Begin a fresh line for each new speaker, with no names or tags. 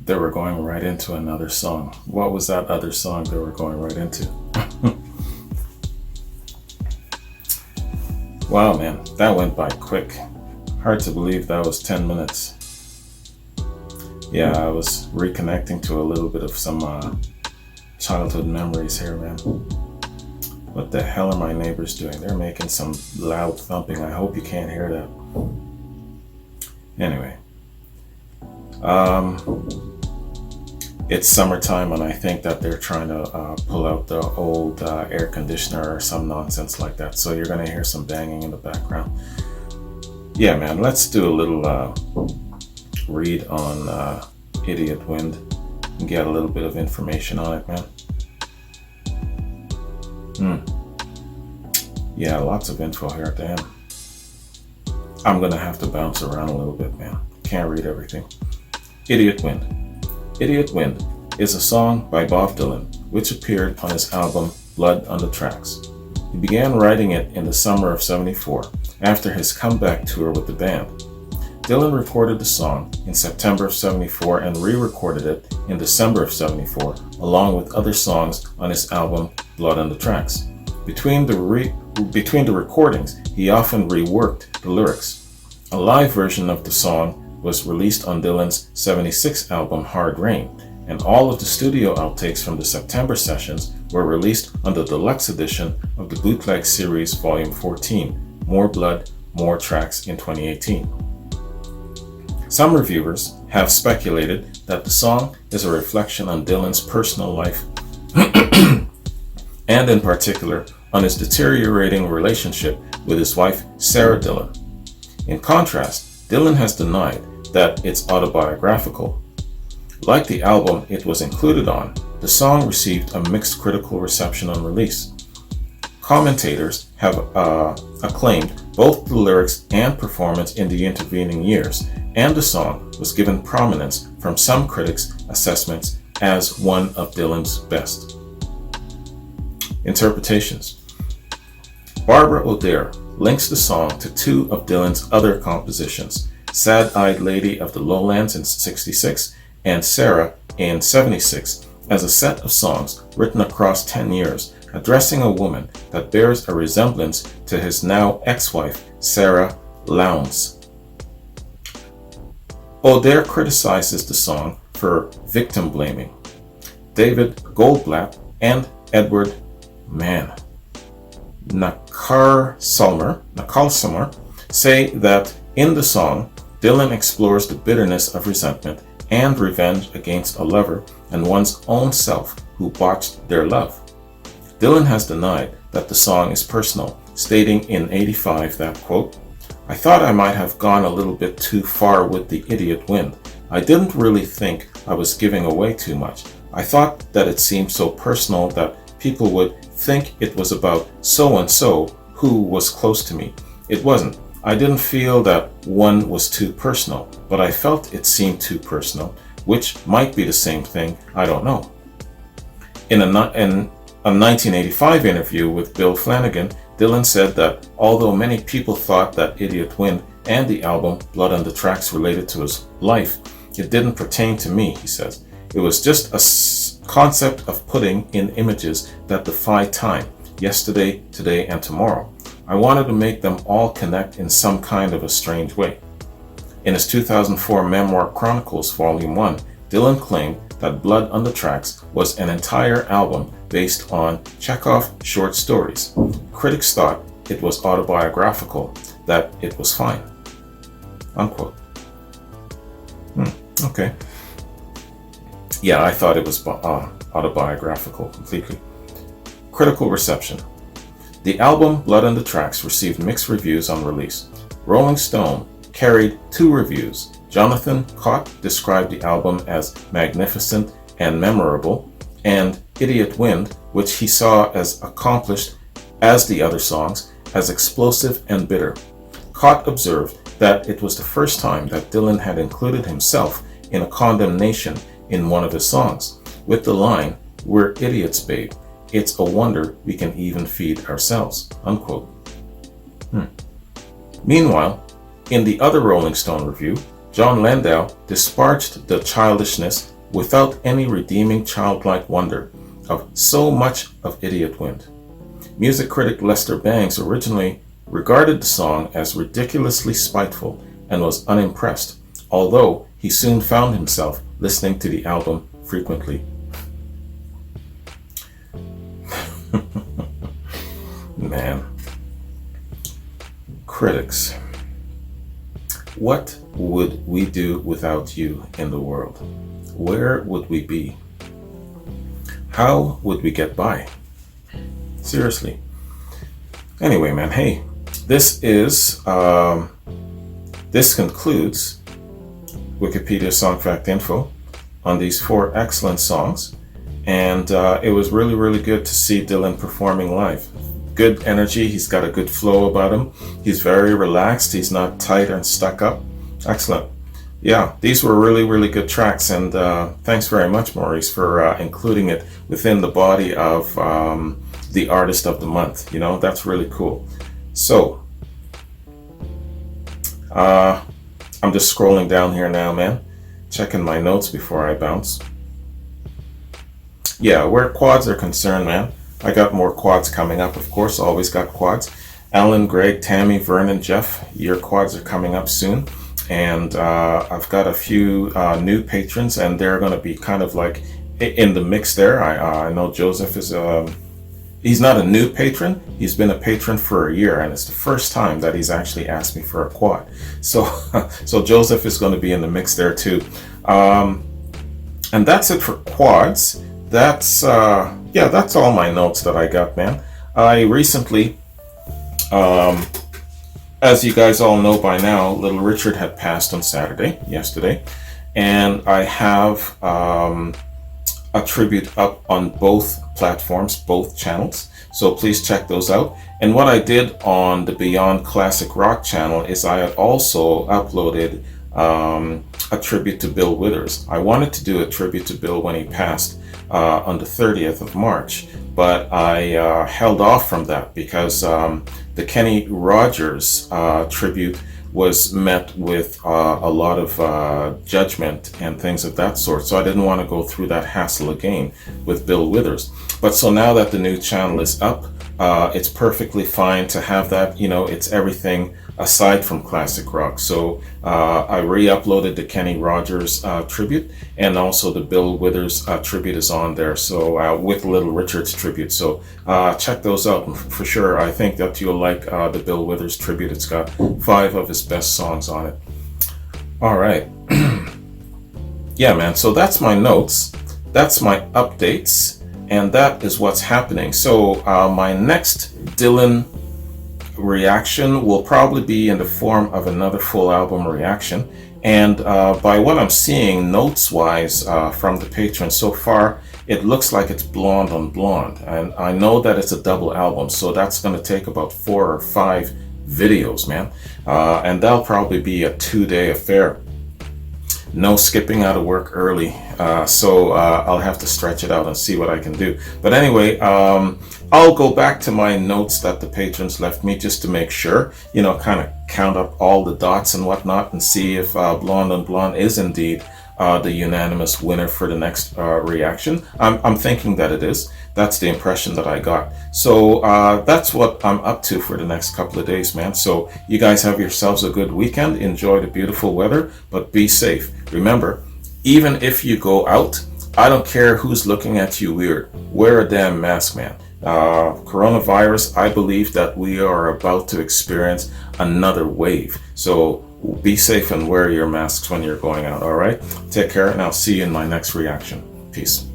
they were going right into another song. What was that other song they were going right into? Wow, man, that went by quick. Hard to believe that was 10 minutes. Yeah, I was reconnecting to a little bit of some childhood memories here, man. What the hell are my neighbors doing? They're making some loud thumping. I hope you can't hear that. Anyway. It's summertime, and I think that they're trying to pull out the old air conditioner or some nonsense like that. So you're going to hear some banging in the background. Yeah, man, let's do a little read on Idiot Wind and get a little bit of information on it, man. Yeah, lots of info here at the end. I'm going to have to bounce around a little bit, man. Can't read everything. Idiot Wind. Idiot Wind is a song by Bob Dylan, which appeared on his album Blood on the Tracks. He began writing it in the summer of '74, after his comeback tour with the band. Dylan recorded the song in September of '74 and re-recorded it in December of '74, along with other songs on his album Blood on the Tracks. Between the recordings, he often reworked the lyrics. A live version of the song was released on Dylan's '76 album Hard Rain, and all of the studio outtakes from the September sessions were released on the deluxe edition of the Bootleg Series Volume 14, More Blood, More Tracks in 2018. Some reviewers have speculated that the song is a reflection on Dylan's personal life and in particular on his deteriorating relationship with his wife Sarah Dylan. In contrast, Dylan has denied that it's autobiographical. Like the album it was included on, the song received a mixed critical reception on release. Commentators have acclaimed both the lyrics and performance in the intervening years, and the song was given prominence from some critics' assessments as one of Dylan's best. Interpretations. Barbara O'Dare links the song to two of Dylan's other compositions, Sad-Eyed Lady of the Lowlands in '66 and Sarah in '76, as a set of songs written across 10 years, addressing a woman that bears a resemblance to his now ex-wife, Sarah Lowndes. O'Dare criticizes the song for victim blaming. David Goldblatt and Edward Nakalsalmer say that in the song, Dylan explores the bitterness of resentment and revenge against a lover and one's own self who botched their love. Dylan has denied that the song is personal, stating in '85 that, quote, "I thought I might have gone a little bit too far with the Idiot Wind. I didn't really think I was giving away too much. I thought that it seemed so personal that people would think it was about so-and-so who was close to me. It wasn't. I didn't feel that one was too personal, but I felt it seemed too personal, which might be the same thing, I don't know." In a 1985 interview with Bill Flanagan, Dylan said that although many people thought that Idiot Wind and the album Blood on the Tracks related to his life, it didn't pertain to me, he says. It was just a concept of putting in images that defy time, yesterday, today, and tomorrow. I wanted to make them all connect in some kind of a strange way. In his 2004 memoir Chronicles Volume 1, Dylan claimed that Blood on the Tracks was an entire album based on Chekhov short stories. Critics thought it was autobiographical, that it was fine. Unquote. Okay. Yeah, I thought it was autobiographical completely. Critical reception. The album Blood on the Tracks received mixed reviews on release. Rolling Stone carried 2 reviews. Jonathan Cott described the album as magnificent and memorable, and Idiot Wind, which he saw as accomplished as the other songs, as explosive and bitter. Cott observed that it was the first time that Dylan had included himself in a condemnation in one of his songs, with the line, "We're idiots, babe. It's a wonder we can even feed ourselves," unquote. Meanwhile, in the other Rolling Stone review, John Landau disparaged the childishness without any redeeming childlike wonder of so much of idiot wind. Music critic Lester Bangs originally regarded the song as ridiculously spiteful and was unimpressed, although he soon found himself listening to the album frequently. Man. Critics. What would we do without you in the world? Where would we be? How would we get by? Seriously. Anyway, man, hey, this concludes Wikipedia Song Fact Info on these 4 excellent songs. And it was really, really good to see Dylan performing live. Good energy. He's got a good flow about him. He's very relaxed. He's not tight and stuck up. Excellent. Yeah, these were really, really good tracks. And thanks very much, Maurice, for including it within the body of the Artist of the Month. You know, that's really cool. So, I'm just scrolling down here now, man. Checking my notes before I bounce. Yeah, where quads are concerned, man, I got more quads coming up, of course. Always got quads. Alan, Greg, Tammy, Vernon, Jeff, your quads are coming up soon. And I've got a few new patrons, and they're going to be kind of like in the mix there. I know Joseph is, he's not a new patron. He's been a patron for a year, and it's the first time that he's actually asked me for a quad. So, so Joseph is going to be in the mix there too. And that's it for quads. That's yeah, that's all my notes that I got, man. I recently, as you guys all know by now, Little Richard had passed on yesterday, and I have a tribute up on both platforms, both channels. So please check those out. And what I did on the Beyond Classic Rock channel is I had also uploaded a tribute to Bill Withers. I wanted to do a tribute to Bill when he passed on the 30th of March, but I held off from that because the Kenny Rogers tribute was met with a lot of judgment and things of that sort. So I didn't want to go through that hassle again with Bill Withers. But so now that the new channel is up, it's perfectly fine to have that. You know, it's everything aside from classic rock. So I re-uploaded the Kenny Rogers tribute, and also the Bill Withers tribute is on there. So with Little Richard's tribute. So check those out for sure. I think that you'll like the Bill Withers tribute. It's got 5 of his best songs on it. All right. Yeah, man. So that's my notes. That's my updates. And that is what's happening. So my next Dylan reaction will probably be in the form of another full album reaction. And by what I'm seeing notes wise from the patrons so far, it looks like it's Blonde on Blonde. And I know that it's a double album, so that's going to take about 4 or 5 videos, man. And that'll probably be a 2-day affair. No skipping out of work early, so I'll have to stretch it out and see what I can do. But anyway, I'll go back to my notes that the patrons left me just to make sure, you know, kind of count up all the dots and whatnot and see if Blonde on Blonde is indeed the unanimous winner for the next reaction. I'm thinking that it is. That's the impression that I got. So that's what I'm up to for the next couple of days, man. So you guys have yourselves a good weekend. Enjoy the beautiful weather, but be safe. Remember, even if you go out, I don't care who's looking at you weird. Wear a damn mask, man. Coronavirus, I believe that we are about to experience another wave. So be safe and wear your masks when you're going out, all right? Take care, and I'll see you in my next reaction. Peace.